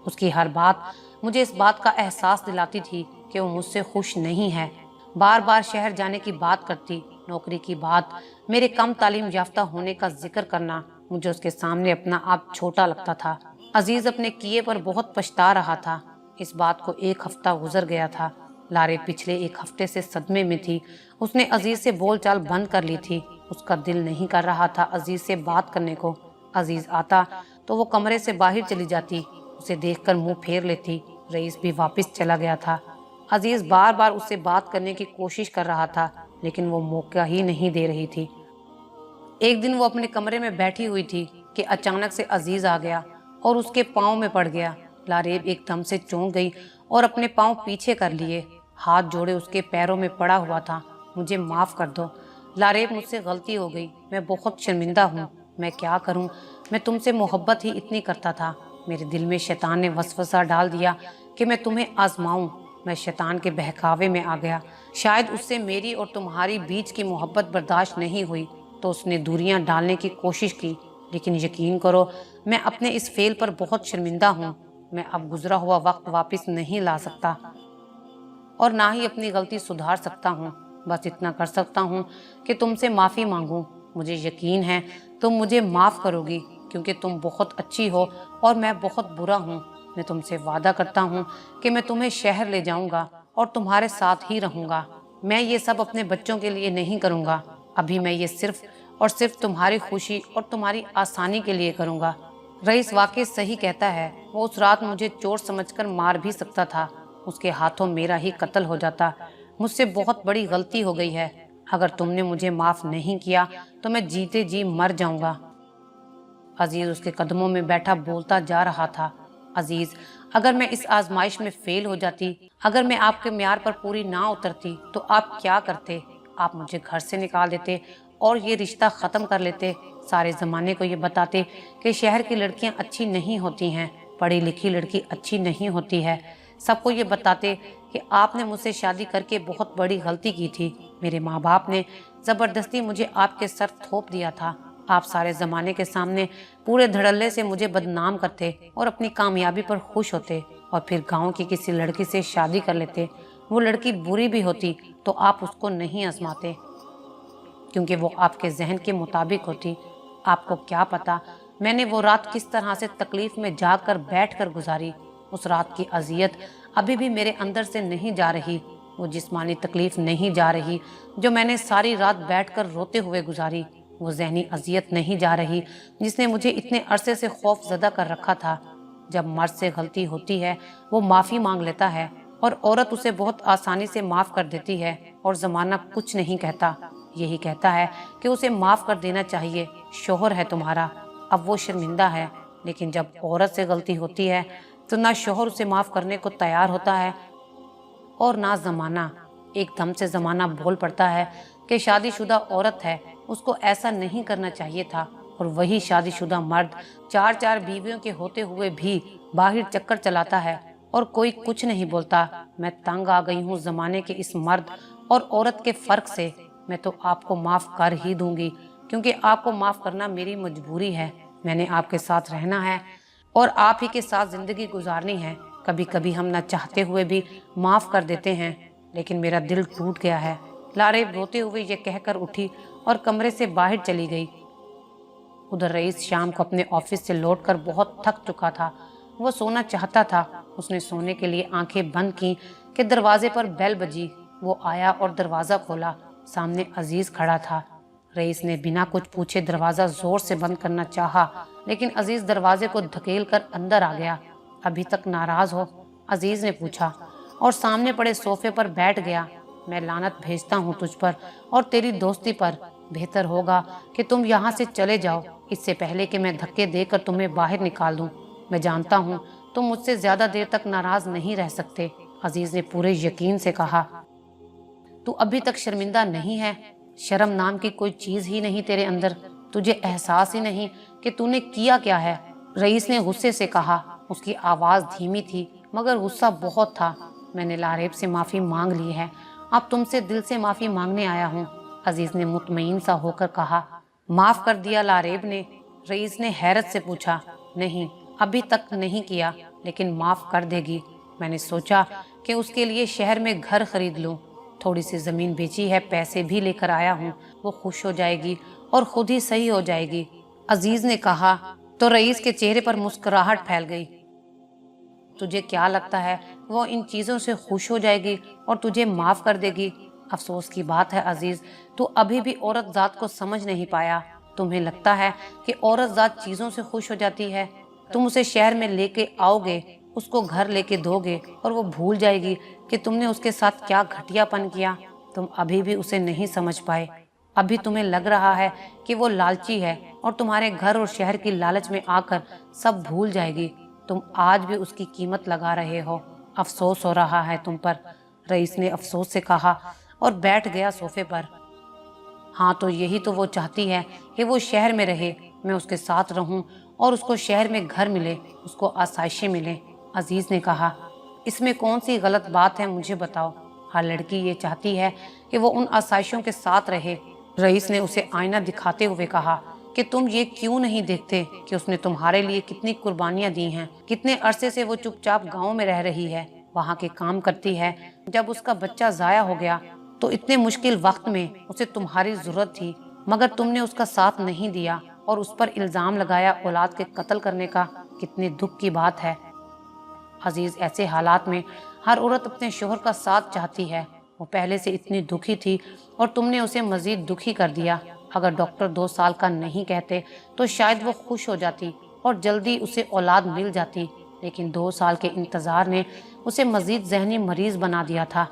اس کی ہر بات مجھے اس بات کا احساس دلاتی تھی کہ وہ مجھ سے خوش نہیں ہے۔ بار بار شہر جانے کی بات کرتی، نوکری کی بات، میرے کم تعلیم یافتہ ہونے کا ذکر کرنا۔ مجھے اس کے سامنے اپنا آپ چھوٹا لگتا تھا۔ عزیز اپنے کیے پر بہت پچھتا رہا تھا۔ اس بات کو 1 ہفتہ گزر گیا تھا۔ لارے پچھلے 1 ہفتے سے صدمے میں تھی۔ اس نے عزیز سے بول چال بند کر لی تھی۔ اس کا دل نہیں کر رہا تھا عزیز سے بات کرنے کو۔ عزیز آتا تو وہ کمرے سے باہر چلی جاتی، اسے دیکھ کر منہ پھیر لیتی۔ رئیس بھی واپس چلا گیا تھا۔ عزیز بار بار اس سے بات کرنے کی کوشش کر رہا تھا لیکن وہ موقع ہی نہیں دے رہی تھی۔ ایک دن وہ اپنے کمرے میں بیٹھی ہوئی تھی کہ اچانک سے عزیز آ گیا اور اس کے پاؤں میں پڑ گیا۔ لاریب ایک دم سے چونک گئی اور اپنے پاؤں پیچھے کر لیے، ہاتھ جوڑے اس کے پیروں میں پڑا ہوا تھا۔ مجھے معاف کر دو لاریب، مجھ سے غلطی ہو گئی، میں بہت شرمندہ ہوں۔ میں کیا کروں، میں تم سے محبت ہی اتنی کرتا تھا، میرے دل میں شیطان نے وسوسہ ڈال دیا کہ میں تمہیں آزماؤں۔ میں شیطان کے بہکاوے میں آ گیا، شاید اس سے میری اور تمہاری بیچ کی محبت برداشت نہیں ہوئی تو اس نے دوریاں ڈالنے کی کوشش کی، لیکن یقین کرو میں اپنے اس فعل پر بہت شرمندہ ہوں۔ میں اب گزرا ہوا وقت واپس نہیں لا سکتا اور نہ ہی اپنی غلطی سدھار سکتا ہوں۔ بس اتنا کر سکتا ہوں کہ تم سے معافی مانگوں۔ مجھے یقین ہے تم مجھے معاف کرو گی کیونکہ تم بہت اچھی ہو اور میں بہت برا ہوں۔ میں تم سے وعدہ کرتا ہوں کہ میں تمہیں شہر لے جاؤں گا اور تمہارے ساتھ ہی رہوں گا۔ میں یہ سب اپنے بچوں کے لیے نہیں کروں گا، ابھی میں یہ صرف اور صرف تمہاری خوشی اور تمہاری آسانی کے لیے کروں گا۔ رئیس واقعی صحیح کہتا ہے، وہ اس رات مجھے چور سمجھ کر مار بھی سکتا تھا، اس کے ہاتھوں میرا ہی قتل ہو جاتا۔ مجھ سے بہت بڑی غلطی ہو گئی ہے، اگر تم نے مجھے معاف نہیں کیا تو میں جیتے جی مر جاؤں گا۔ عزیز اس کے قدموں میں بیٹھا بولتا جا رہا تھا، عزیز اگر میں اس آزمائش میں فیل ہو جاتی، اگر میں آپ کے معیار پر پوری نہ اترتی تو آپ کیا کرتے؟ آپ مجھے گھر سے نکال دیتے اور یہ رشتہ ختم کر لیتے، سارے زمانے کو یہ بتاتے کہ شہر کی لڑکیاں اچھی نہیں ہوتی ہیں، پڑھی لکھی لڑکی اچھی نہیں ہوتی ہے، سب کو یہ بتاتے کہ آپ نے مجھ سے شادی کر کے بہت بڑی غلطی کی تھی، میرے ماں باپ نے زبردستی مجھے آپ کے سر تھوپ دیا تھا، آپ سارے زمانے کے سامنے پورے دھڑلے سے مجھے بدنام کرتے اور اپنی کامیابی پر خوش ہوتے اور پھر گاؤں کی کسی لڑکی سے شادی کر لیتے۔ وہ لڑکی بری بھی ہوتی تو آپ اس کو نہیں آزماتے کیونکہ وہ آپ کے ذہن کے مطابق ہوتی۔ آپ کو کیا پتا میں نے وہ رات کس طرح سے تکلیف میں جا کر بیٹھ کر گزاری۔ اس رات کی اذیت ابھی بھی میرے اندر سے نہیں جا رہی، وہ جسمانی تکلیف نہیں جا رہی جو میں نے ساری رات بیٹھ کر روتے ہوئے گزاری، وہ ذہنی اذیت نہیں جا رہی جس نے مجھے اتنے عرصے سے خوف زدہ کر رکھا تھا۔ جب مرد سے غلطی ہوتی ہے وہ معافی مانگ لیتا ہے اور عورت اسے بہت آسانی سے معاف کر دیتی ہے اور زمانہ کچھ نہیں کہتا، یہی کہتا ہے کہ اسے معاف کر دینا چاہیے، شوہر ہے تمہارا، اب وہ شرمندہ ہے۔ لیکن جب عورت سے غلطی ہوتی ہے تو نہ شوہر اسے معاف کرنے کو تیار ہوتا ہے اور نہ زمانہ۔ ایک دم سے زمانہ بول پڑتا ہے کہ شادی شدہ عورت ہے، اس کو ایسا نہیں کرنا چاہیے تھا، اور وہی شادی شدہ مرد چار چار بیویوں کے ہوتے ہوئے بھی باہر چکر چلاتا ہے اور کوئی کچھ نہیں بولتا۔ میں تنگ آ گئی ہوں زمانے کے اس مرد اور عورت کے فرق سے۔ میں تو آپ کو معاف کر ہی دوں گی کیونکہ آپ کو معاف کرنا میری مجبوری ہے، میں نے آپ کے ساتھ رہنا ہے اور آپ ہی کے ساتھ زندگی گزارنی ہے۔ کبھی کبھی ہم نہ چاہتے ہوئے بھی معاف کر دیتے ہیں، لیکن میرا دل ٹوٹ گیا ہے۔ لاریب روتے ہوئے یہ کہہ کر اٹھی اور کمرے سے باہر چلی گئی۔ ادھر رئیس شام کو اپنے آفس سے لوٹ کر بہت تھک چکا تھا، وہ سونا چاہتا تھا۔ اس نے سونے کے لیے آنکھیں بند کی کہ دروازے پر بیل بجی، وہ آیا اور دروازہ کھولا، سامنے عزیز کھڑا تھا۔ رئیس نے بنا کچھ پوچھے دروازہ زور سے بند کرنا چاہا لیکن عزیز دروازے کو دھکیل کر اندر آ گیا۔ ابھی تک ناراض ہو؟ عزیز نے پوچھا اور سامنے پڑے صوفے پر بیٹھ گیا۔ میں لعنت بھیجتا ہوں تجھ پر اور تیری دوستی پر، بہتر ہوگا کہ تم یہاں سے چلے جاؤ اس سے پہلے کہ میں دھکے دے کر تمہیں باہر نکال دوں۔ میں جانتا ہوں تم مجھ سے زیادہ دیر تک ناراض نہیں رہ سکتے، عزیز نے پورے یقین سے کہا۔ تو ابھی تک شرمندہ نہیں ہے؟ شرم نام کی کوئی چیز ہی نہیں تیرے اندر، تجھے احساس ہی نہیں کہ تو نے کیا کیا ہے؟ رئیس نے غصے سے کہا، اس کی آواز دھیمی تھی مگر غصہ بہت تھا۔ میں نے لاریب سے معافی مانگ لی ہے، اب تم سے دل سے معافی مانگنے آیا ہوں، عزیز نے مطمئن سا ہو کر کہا۔ معاف کر دیا لاریب نے؟ رئیس نے حیرت سے پوچھا۔ نہیں، ابھی تک نہیں کیا، لیکن معاف کر دے گی۔ میں نے سوچا کہ اس کے لیے شہر میں گھر خرید لوں، تھوڑی سی زمین بیچی ہے، پیسے بھی لے کر آیا ہوں، وہ خوش ہو جائے گی اور خود ہی صحیح ہو جائے گی، عزیز نے کہا۔ تو رئیس کے چہرے پر مسکراہٹ پھیل گئی۔ تجھے کیا لگتا ہے وہ ان چیزوں سے خوش ہو جائے گی اور تجھے معاف کر دے گی؟ افسوس کی بات ہے عزیز، تو ابھی بھی عورت ذات کو سمجھ نہیں پایا۔ تمہیں لگتا ہے کہ عورت ذات چیزوں سے خوش ہو جاتی ہے؟ تم اسے شہر میں لے کے آؤ گے، اس کو گھر لے کے دو گے اور وہ بھول جائے گی کہ تم نے اس کے ساتھ کیا گھٹیا پن کیا۔ تم ابھی بھی اسے نہیں سمجھ پائے۔ ابھی تمہیں لگ رہا ہے کہ وہ لالچی ہے اور تمہارے گھر اور شہر کی لالچ میں آ کر سب بھول جائے گی۔ تم آج بھی اس کی قیمت لگا رہے ہو۔ افسوس ہو رہا ہے تم پر، رئیس نے افسوس سے کہا اور بیٹھ گیا صوفے پر۔ ہاں تو یہی تو وہ چاہتی ہے کہ وہ شہر میں رہے، میں اس کے ساتھ رہوں اور اس کو شہر میں گھر ملے، اس کو آسائشیں ملیں۔ عزیز نے کہا، اس میں کون سی غلط بات ہے مجھے بتاؤ؟ ہر لڑکی یہ چاہتی ہے کہ وہ ان آسائشوں کے ساتھ رہے۔ رئیس نے اسے آئینہ دکھاتے ہوئے کہا کہ تم یہ کیوں نہیں دیکھتے کہ اس نے تمہارے لیے کتنی قربانیاں دی ہیں؟ کتنے عرصے سے وہ چپ چاپ گاؤں میں رہ رہی ہے، وہاں کے کام کرتی ہے۔ جب اس کا بچہ ضائع ہو گیا تو اتنے مشکل وقت میں اسے تمہاری ضرورت تھی، مگر تم نے اس کا ساتھ نہیں دیا اور اس پر الزام لگایا اولاد کے قتل کرنے کا۔ کتنے دکھ کی بات ہے عزیز، ایسے حالات میں ہر عورت اپنے شوہر کا ساتھ چاہتی ہے۔ وہ پہلے سے اتنی دکھی تھی اور تم نے اسے مزید دکھی کر دیا۔ اگر ڈاکٹر 2 سال کا نہیں کہتے تو شاید وہ خوش ہو جاتی اور جلدی اسے اولاد مل جاتی، لیکن 2 سال کے انتظار نے اسے مزید ذہنی مریض بنا دیا تھا۔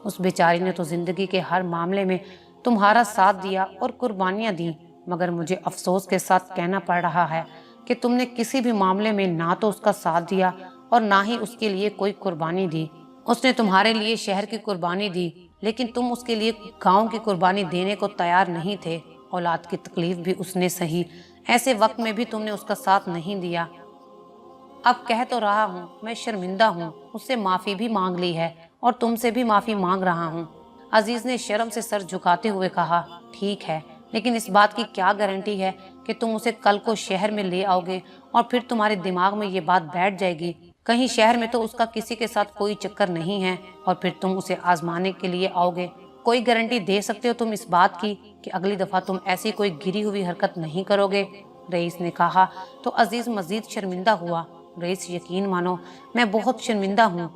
اس بیچاری نے تو زندگی کے ہر معاملے میں تمہارا ساتھ دیا اور قربانیاں دیں، مگر مجھے افسوس کے ساتھ کہنا پڑ رہا ہے کہ تم نے کسی بھی معاملے میں نہ تو اس کا ساتھ دیا اور نہ ہی اس کے لیے کوئی قربانی دی۔ اس نے تمہارے لیے شہر کی قربانی دی، لیکن تم اس کے لیے گاؤں کی قربانی دینے کو تیار نہیں تھے۔ اولاد کی تکلیف بھی اس نے سہی، ایسے وقت میں بھی تم نے اس کا ساتھ نہیں دیا۔ اب کہہ تو رہا ہوں، میں شرمندہ ہوں، اس سے معافی بھی مانگ لی ہے اور تم سے بھی معافی مانگ رہا ہوں۔ عزیز نے شرم سے سر جھکاتے ہوئے کہا، ٹھیک ہے، لیکن اس بات کی کیا گارنٹی ہے کہ تم اسے کل کو شہر میں لے آؤ گے اور پھر تمہارے دماغ میں یہ بات بیٹھ جائے گی، کہیں شہر میں تو اس کا کسی کے ساتھ کوئی چکر نہیں ہے اور پھر تم اسے آزمانے کے لیے آؤ گے۔ کوئی گارنٹی دے سکتے ہو تم اس بات کی کہ اگلی دفعہ تم ایسی کوئی گری ہوئی حرکت نہیں کرو گے؟ رئیس نے کہا تو عزیز مزید شرمندہ ہوا۔ رئیس، یقین مانو میں بہت شرمندہ ہوں،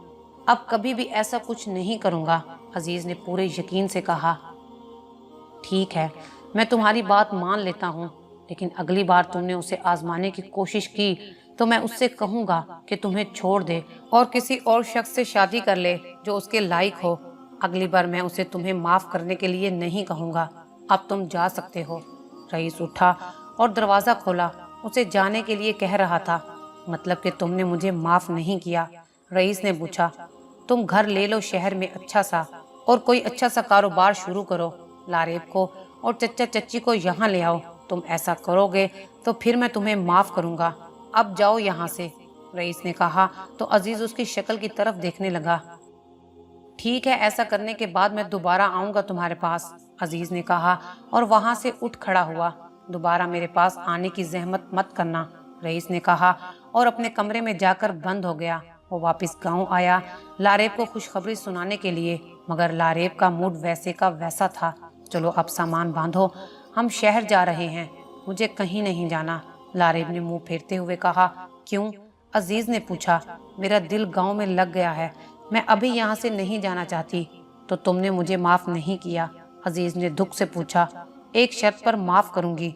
اب کبھی بھی ایسا کچھ نہیں کروں گا، عزیز نے پورے یقین سے کہا۔ ٹھیک ہے، میں تمہاری بات مان لیتا ہوں، لیکن اگلی بار تم نے اسے آزمانے کی کوشش کی تو میں اس سے کہوں گا کہ تمہیں چھوڑ دے اور کسی اور شخص سے شادی کر لے جو اس کے لائق ہو۔ اگلی بار میں اسے تمہیں معاف کرنے کے لیے نہیں کہوں گا۔ اب تم جا سکتے ہو۔ رئیس اٹھا اور دروازہ کھولا، اسے جانے کے لیے کہہ رہا تھا۔ مطلب کہ تم نے مجھے معاف نہیں کیا؟ رئیس نے پوچھا۔ تم گھر لے لو شہر میں اچھا سا اور کوئی اچھا سا کاروبار شروع کرو، لاریب کو اور چچا چچی کو یہاں لے آؤ۔ تم ایسا کرو گے تو پھر میں تمہیں معاف کروں گا۔ اب جاؤ یہاں سے، رئیس نے کہا تو عزیز اس کی شکل کی طرف دیکھنے لگا۔ ٹھیک ہے، ایسا کرنے کے بعد میں دوبارہ آؤں گا تمہارے پاس، عزیز نے کہا اور وہاں سے اٹھ کھڑا ہوا۔ دوبارہ میرے پاس آنے کی زحمت مت کرنا، رئیس نے کہا اور اپنے کمرے میں جا کر بند ہو گیا۔ وہ واپس گاؤں آیا لاریب کو خوشخبری سنانے کے لیے، مگر لاریب کا موڈ ویسے کا ویسا تھا۔ چلو اب سامان باندھو، ہم شہر جا رہے ہیں۔ مجھے کہیں نہیں جانا، لاریب نے منہ پھیرتے ہوئے کہا۔ کیوں؟ عزیز نے پوچھا۔ میرا دل گاؤں میں لگ گیا ہے، میں ابھی یہاں سے نہیں جانا چاہتی۔ تو تم نے مجھے معاف نہیں کیا؟ عزیز نے دکھ سے پوچھا۔ ایک شرط پر معاف کروں گی۔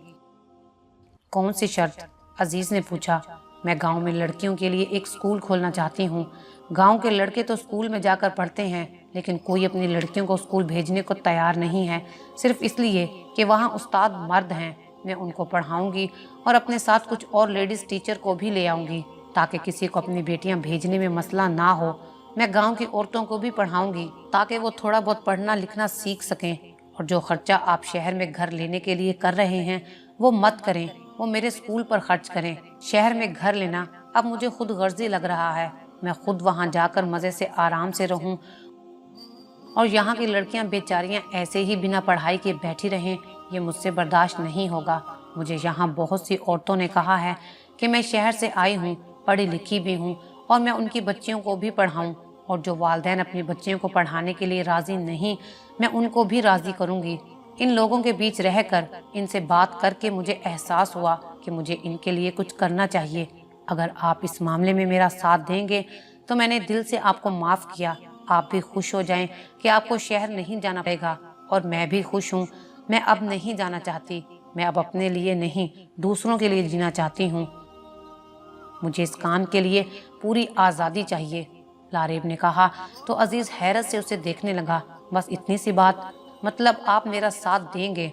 کون سی شرط؟ عزیز نے پوچھا۔ میں گاؤں میں لڑکیوں کے لیے ایک اسکول کھولنا چاہتی ہوں۔ گاؤں کے لڑکے تو اسکول میں جا کر پڑھتے ہیں، لیکن کوئی اپنی لڑکیوں کو اسکول بھیجنے کو تیار نہیں ہے، صرف اس لیے کہ وہاں استاد مرد ہیں۔ میں ان کو پڑھاؤں گی اور اپنے ساتھ کچھ اور لیڈیز ٹیچر کو بھی لے آؤں گی تاکہ کسی کو اپنی بیٹیاں بھیجنے میں مسئلہ نہ ہو۔ میں گاؤں کی عورتوں کو بھی پڑھاؤں گی تاکہ وہ تھوڑا بہت پڑھنا لکھنا سیکھ سکیں، اور جو خرچہ آپ شہر میں گھر لینے کے لیے کر رہے ہیں وہ مت کریں، وہ میرے اسکول پر خرچ کریں۔ شہر میں گھر لینا اب مجھے خود غرضی لگ رہا ہے، میں خود وہاں جا کر مزے سے آرام سے رہوں اور یہاں کی لڑکیاں بیچاریاں ایسے ہی بنا پڑھائی کے بیٹھی رہیں، یہ مجھ سے برداشت نہیں ہوگا۔ مجھے یہاں بہت سی عورتوں نے کہا ہے کہ میں شہر سے آئی ہوں، پڑھی لکھی بھی ہوں اور میں ان کی بچیوں کو بھی پڑھاؤں، اور جو والدین اپنی بچیوں کو پڑھانے کے لیے راضی نہیں، میں ان کو بھی راضی کروں گی۔ ان لوگوں کے بیچ رہ کر، ان سے بات کر کے مجھے احساس ہوا کہ مجھے ان کے لیے کچھ کرنا چاہیے۔ اگر آپ اس معاملے میں میرا ساتھ دیں گے تو میں نے دل سے آپ کو معاف کیا، आप भी खुश हो जाएं कि आपको शहर नहीं जाना पड़ेगा, और मैं भी खुश हूँ। मैं अब नहीं जाना चाहती। मैं अब अपने लिए नहीं, दूसरों के लिए जीना चाहती हूँ। मुझे इस काम के लिए पूरी आज़ादी चाहिए, लारेब ने कहा। तो अजीज हैरत से उसे देखने लगा। बस इतनी सी बात? मतलब आप मेरा साथ देंगे?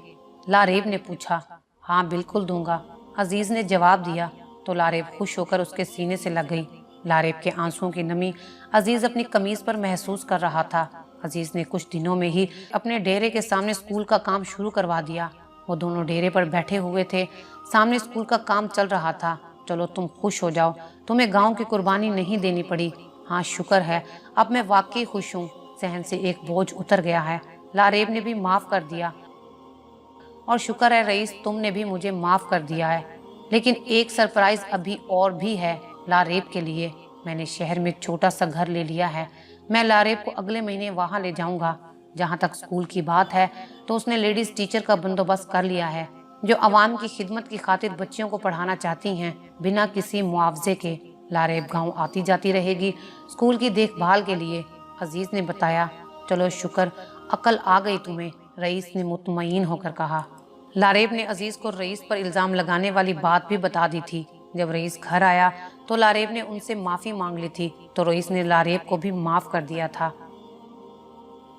लारेब ने पूछा। हाँ बिल्कुल दूंगा, अजीज ने जवाब दिया। तो लारेब खुश होकर उसके सीने से लग गई। लारेब के आंसुओं की नमी अजीज अपनी कमीज पर महसूस कर रहा था। अजीज ने कुछ दिनों में ही अपने डेरे के सामने स्कूल का काम शुरू करवा दिया। वो दोनों डेरे पर बैठे हुए थे, सामने स्कूल का काम चल रहा था। चलो तुम खुश हो जाओ, तुम्हें गांव की कुर्बानी नहीं देनी पड़ी। हाँ शुक्र है, अब मैं वाकई खुश हूँ। सहन से एक बोझ उतर गया है। लारेब ने भी माफ कर दिया। और शुक्र है रईस, तुमने भी मुझे माफ कर दिया है। लेकिन एक सरप्राइज अभी और भी है लारेब के लिए। मैंने शहर में छोटा सा घर ले लिया है। मैं लारेब को अगले महीने वहां ले जाऊंगा। जहां तक स्कूल की बात है तो उसने लेडीज टीचर का बंदोबस्त कर लिया है, जो अवाम की खिदमत की खातिर बच्चियों को पढ़ाना चाहती हैं बिना किसी मुआवजे के। लारेब गांव आती जाती रहेगी स्कूल की देखभाल के लिए, अजीज ने बताया। चलो शुक्र, अकल आ गई तुम्हें, रईस ने मुतमईन होकर कहा। लारेब ने अजीज को रईस पर इल्जाम लगाने वाली बात भी बता दी थी। जब रईस घर आया तो लारेब ने उनसे माफी मांग ली थी, तो रईस ने लारेब को भी माफ कर दिया था।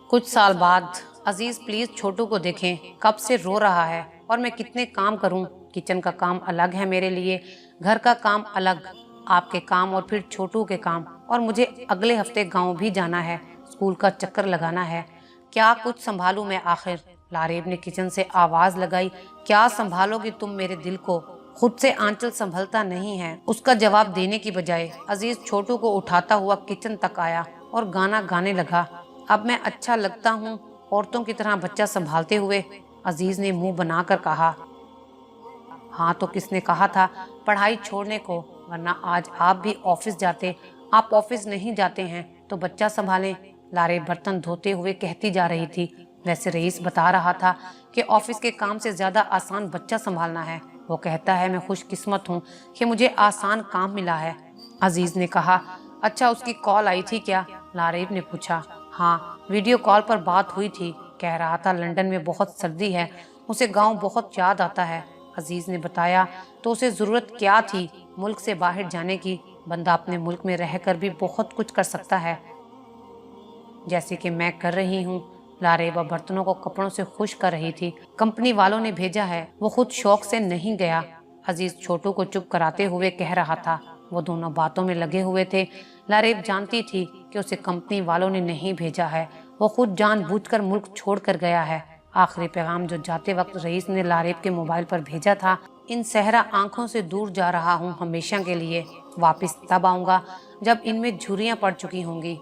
कुछ साल बाद, अजीज प्लीज छोटू को देखें, कब से रो रहा है और मैं कितने काम करूं। किचन का काम अलग है मेरे लिए, घर का काम अलग, आपके काम और फिर छोटू के काम। और मुझे अगले हफ्ते गांव भी जाना है, स्कूल का चक्कर लगाना है। क्या कुछ संभालूं मैं आखिर? लारेब ने किचन से आवाज लगाई। क्या संभालोगी तुम मेरे दिल को? खुद से आंचल संभलता नहीं है। उसका जवाब देने की बजाय अजीज छोटू को उठाता हुआ किचन तक आया और गाना गाने लगा। अब मैं अच्छा लगता हूँ औरतों की तरह बच्चा संभालते हुए, अजीज ने मुंह बनाकर कहा। हाँ तो किसने कहा था पढ़ाई छोड़ने को, वरना आज आप भी ऑफिस जाते। आप ऑफिस नहीं जाते हैं तो बच्चा संभालें, लारेब बर्तन धोते हुए कहती जा रही थी। वैसे रईस बता रहा था कि ऑफिस के काम से ज्यादा आसान बच्चा संभालना है। वो कहता है मैं खुशकिस्मत हूँ कि मुझे आसान काम मिला है, अजीज ने कहा। अच्छा उसकी कॉल आई थी क्या? लारेब ने पूछा। हाँ वीडियो कॉल पर बात हुई थी, कह रहा था लंदन में बहुत सर्दी है, उसे गांव बहुत याद आता है, अजीज ने बताया। तो उसे जरूरत क्या थी मुल्क से बाहर जाने की? बंदा अपने मुल्क में रहकर भी बहुत कुछ कर सकता है, जैसे कि मैं कर रही हूँ। लारेब बर्तनों को कपड़ों से खुश कर रही थी। कंपनी वालों ने भेजा है, वो खुद शौक से नहीं गया, अजीज छोटू को चुप कराते हुए कह रहा था। वो दोनों बातों में लगे हुए थे। लारेब जानती थी कि उसे कंपनी वालों ने नहीं भेजा है, वो खुद जानबूझकर मुल्क छोड़ कर गया है। आखिरी पैगाम जो जाते वक्त रईस ने लारेब के मोबाइल पर भेजा था, इन सहरा आंखों से दूर जा रहा हूँ हमेशा के लिए, वापस तब आऊंगा जब इनमें झुर्रियां पड़ चुकी होंगी।